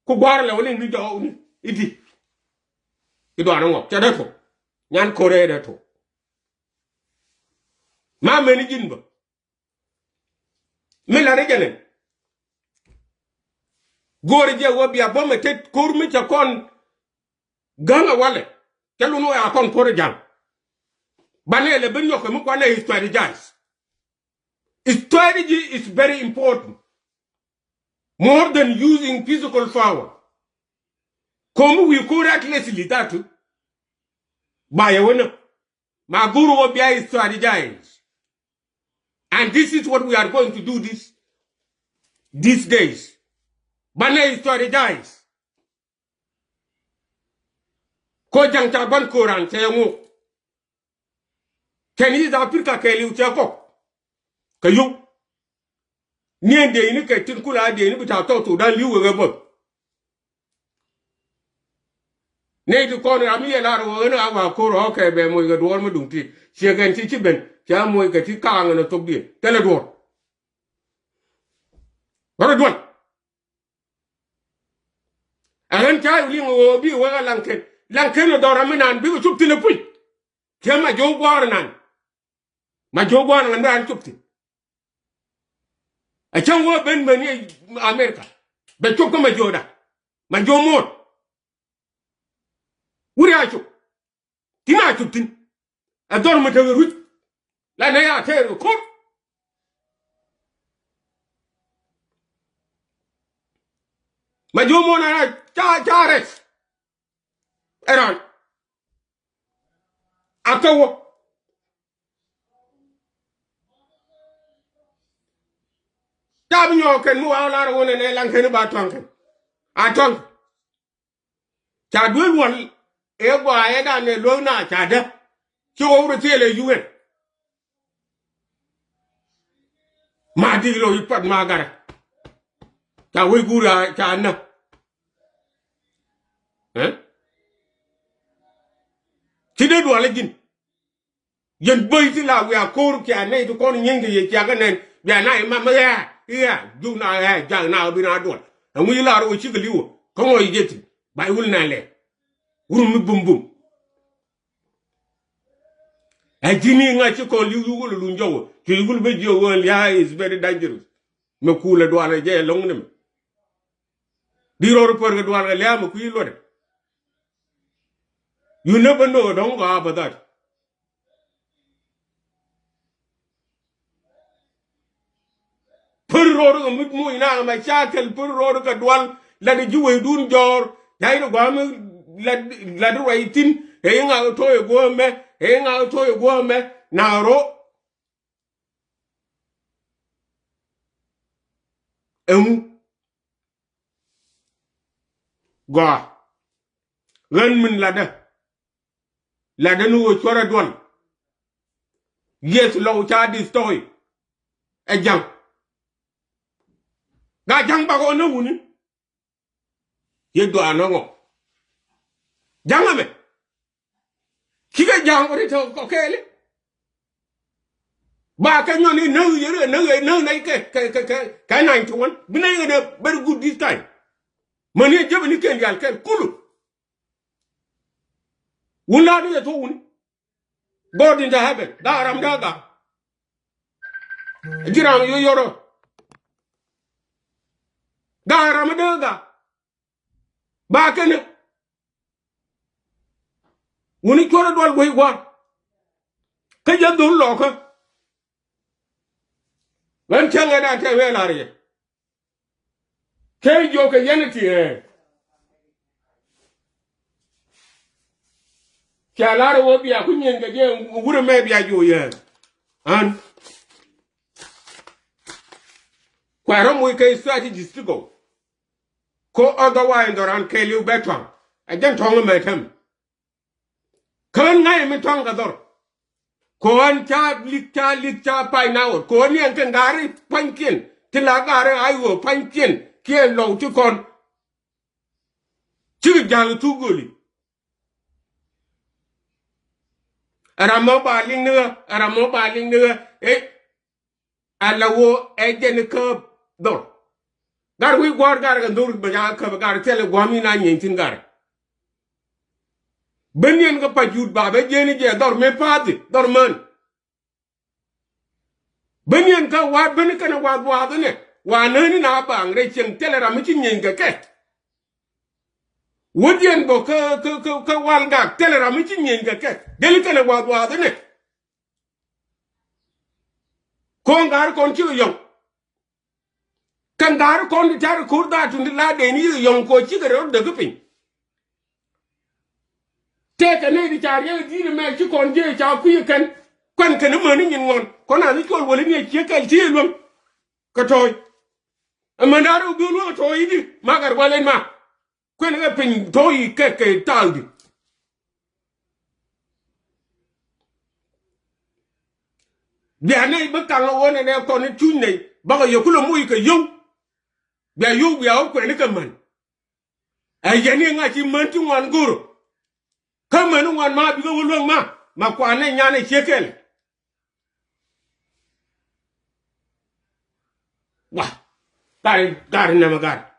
ku gwar le Lienge Jow ni idi ido anngo cha da to nyan kore da to ma meni jinba me la regelen gore je wo bia bo me te kurmi cha kon ganga wale kelu no ya kon pore jang banele ben yo ko mu kwa na strategize strategy is very important more than using physical power como we could at least litatu by one my guru will be strategize and this is what we are going to do these days banele strategize ko jang ta ban koran te mu keni za Afrika ke liu che ko kayu niende ni ke tin kula de ni bita to dan liu we bo ne du ko na mi la ro na wa ko ro ke be mo ga do mo dum ti che gen ti ben cha mo ga ti ka ngana to bi tele do ro do an cha li ngo bi wa lanken no do raminan bi ko chupti le pui ke ma jo gwar nan ma jo gwar nan dan chupti a chan wo ben ben America be chupko ma joda ma jo mo wuri a chup tina chuptin a dor ma te ru la na ya te ko ma jo mo na cha res eran akawo tabi nyo ken mu ala ro ne lan ken ba tonken a ton cha dul won e gwa e da ne lo na cha da chi wo ru tele UN ma di lo yi pat ma gara cha we gura cha na ti de do ale jin yen boy ti la we akor ki ane to kon nyenge ye cha ga nen ya na ma ya du na ya ja na bi na do an wi la ro chi gliwo ko mo yeti bay wul na le wuru mi bum bum a jini nga chi ko li wul lu njowo ki wul be jowo ya is very dangerous me kula do ala je long nem di ro por ga do ala le am ku yilo de you never know don't go about that per ro mu ina ma chakel per ro ka dwal la de juwe dun jor dai no gwa me la do waitin e nga to e go me e nga to e go me na ro gwa ren min la de no chora dwal yes lo cha di story e jang ga jang ba ko no wuni ye do anongo jangame kiga jang ko to kele ba ka nyoni no yere no nay ke 91 binay de very good this time mani jebe ni ken gal ken kulu wuna de to wuni god in the heaven da ram daga jiram yo yoro da ram daga ba ken wuni kora dol goy gwa ka jadul loko wan changa da te we la re ke jo ke yanati kala ro bia kunyen ga je wure me bia jo ye an kwaro mu ke strategy stigo ko otherwise doran ke liu betwan a jan tonga metem kan ngai mi tonga dor ko an cha pai nawo ko ni an kan gari pankin ti la gari ayo pankin ke lo ti kon ti jang tu goli aramo ba ling ne e alawo e jen ko dor gar wi gwar gar ga ndur ba ja ka gar tele gwami na nyentin gar benyen ga pajud ba be jeni je dor me padi dor man benyen ka wa ben kana wa ne wa nani na ba ngre chen tele ra mi nyen ga ke wodien bo ka wal ga tele ra mi nyen ga ke deli kana wa ne ko ngar kon ci yong kan gar kon tar kurda tun la de ni yong ko ci garo de gupin te ka ne di tar ye di me ci kon je cha ku kan kan kan mo ni nyin ngon ko na ni ko wole ni ci ka ci lom ka toy amandaro bu lo toy di magar walen ma ko ne pin toy ke taldi bia ne ba kan wona ne ko ne tun ne ba ko yokulo mu ka yow bia yow bia ko ne ka man ay yani nga ci man ti wan guru kama nu wan ma bi go wulong ma kwa ne nyane chekel wa gar na magar